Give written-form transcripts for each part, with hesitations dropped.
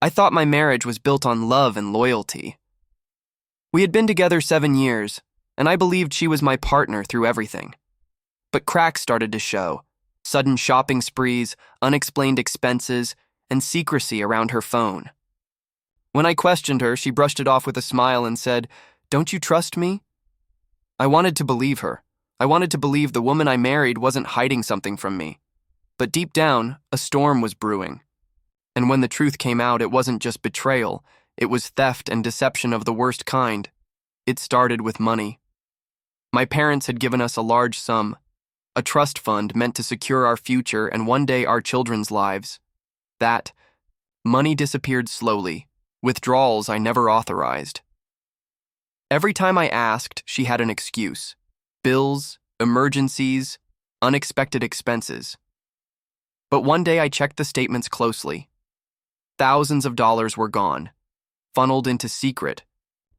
I thought my marriage was built on love and loyalty. We had been together 7 years, and I believed she was my partner through everything. But cracks started to show. Sudden shopping sprees, unexplained expenses, and secrecy around her phone. When I questioned her, she brushed it off with a smile and said, "Don't you trust me?" I wanted to believe her. I wanted to believe the woman I married wasn't hiding something from me. But deep down, a storm was brewing. And when the truth came out, it wasn't just betrayal. It was theft and deception of the worst kind. It started with money. My parents had given us a large sum, a trust fund meant to secure our future and one day our children's lives. That money disappeared slowly, withdrawals I never authorized. Every time I asked, she had an excuse. Bills, emergencies, unexpected expenses. But one day I checked the statements closely. Thousands of dollars were gone, funneled into secret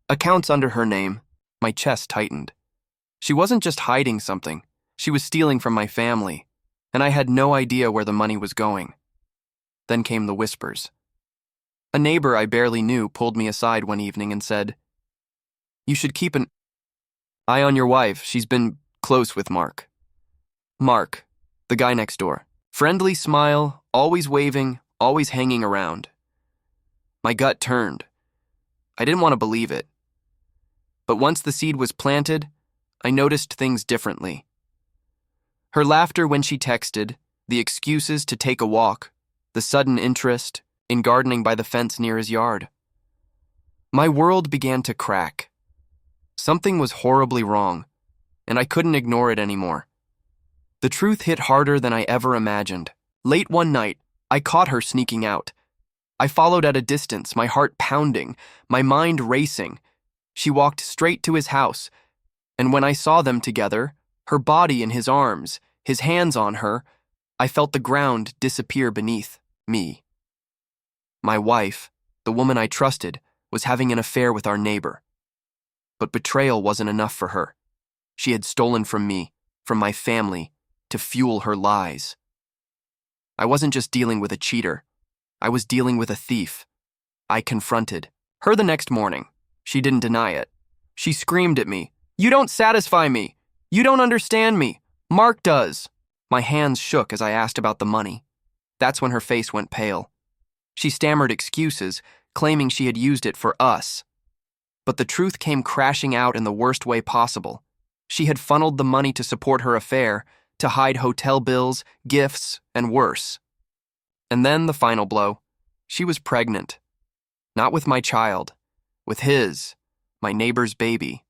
accounts under her name. My chest tightened. She wasn't just hiding something. She was stealing from my family, and I had no idea where the money was going. Then came the whispers. A neighbor I barely knew pulled me aside one evening and said, "You should keep an eye on your wife. She's been close with Mark." Mark, the guy next door. Friendly smile, always waving, always hanging around. My gut turned. I didn't want to believe it. But once the seed was planted, I noticed things differently. Her laughter when she texted, the excuses to take a walk, the sudden interest in gardening by the fence near his yard. My world began to crack. Something was horribly wrong, and I couldn't ignore it anymore. The truth hit harder than I ever imagined. Late one night, I caught her sneaking out. I followed at a distance, my heart pounding, my mind racing. She walked straight to his house, and when I saw them together, her body in his arms, his hands on her, I felt the ground disappear beneath me. My wife, the woman I trusted, was having an affair with our neighbor. But betrayal wasn't enough for her. She had stolen from me, from my family, to fuel her lies. I wasn't just dealing with a cheater. I was dealing with a thief. I confronted her the next morning. She didn't deny it. She screamed at me, "You don't satisfy me. You don't understand me. Mark does." My hands shook as I asked about the money. That's when her face went pale. She stammered excuses, claiming she had used it for us. But the truth came crashing out in the worst way possible. She had funneled the money to support her affair, to hide hotel bills, gifts, and worse. And then the final blow. She was pregnant. Not with my child, with his, my neighbor's baby.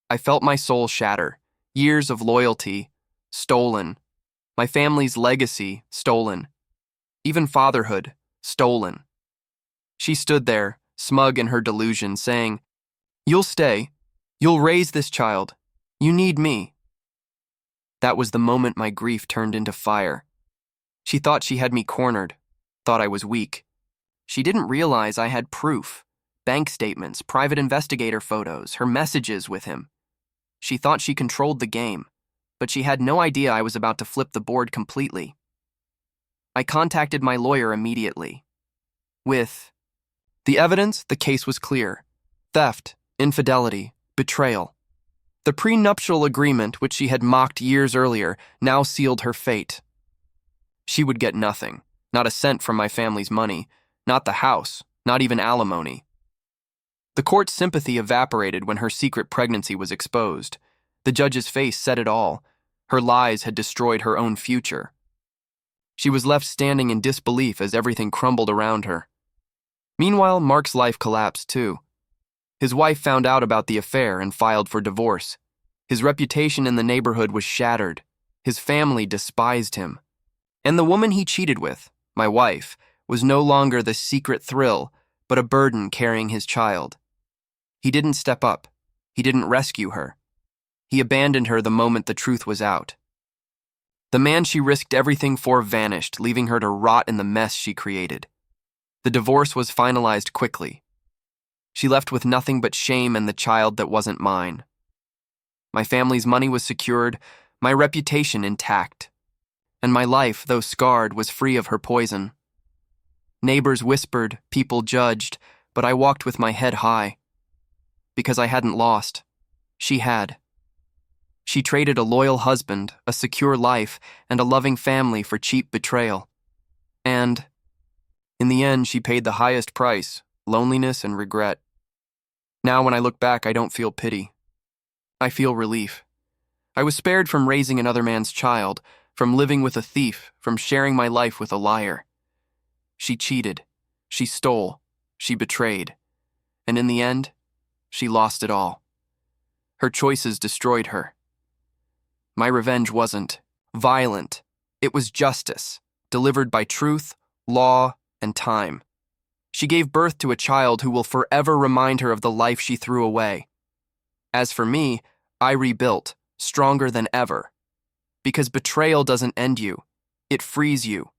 I felt my soul shatter. Years of loyalty, stolen. My family's legacy, stolen. Even fatherhood, stolen. She stood there, smug in her delusion, saying, "You'll stay. You'll raise this child. You need me." That was the moment my grief turned into fire. She thought she had me cornered, thought I was weak. She didn't realize I had proof, bank statements, private investigator photos, her messages with him. She thought she controlled the game, but she had no idea I was about to flip the board completely. I contacted my lawyer immediately. With the evidence, the case was clear. Theft, infidelity, betrayal. The prenuptial agreement, which she had mocked years earlier, now sealed her fate. She would get nothing, not a cent from my family's money, not the house, not even alimony. The court's sympathy evaporated when her secret pregnancy was exposed. The judge's face said it all. Her lies had destroyed her own future. She was left standing in disbelief as everything crumbled around her. Meanwhile, Mark's life collapsed too. His wife found out about the affair and filed for divorce. His reputation in the neighborhood was shattered. His family despised him. And the woman he cheated with, my wife, was no longer the secret thrill, but a burden carrying his child. He didn't step up. He didn't rescue her. He abandoned her the moment the truth was out. The man she risked everything for vanished, leaving her to rot in the mess she created. The divorce was finalized quickly. She left with nothing but shame and the child that wasn't mine. My family's money was secured, my reputation intact, and my life, though scarred, was free of her poison. Neighbors whispered, people judged, but I walked with my head high. Because I hadn't lost. She had. She traded a loyal husband, a secure life, and a loving family for cheap betrayal. And, in the end, she paid the highest price, loneliness and regret. Now when I look back, I don't feel pity. I feel relief. I was spared from raising another man's child, from living with a thief, from sharing my life with a liar. She cheated. She stole. She betrayed. And in the end, she lost it all. Her choices destroyed her. My revenge wasn't violent. It was justice, delivered by truth, law, and time. She gave birth to a child who will forever remind her of the life she threw away. As for me, I rebuilt, stronger than ever. Because betrayal doesn't end you, it frees you.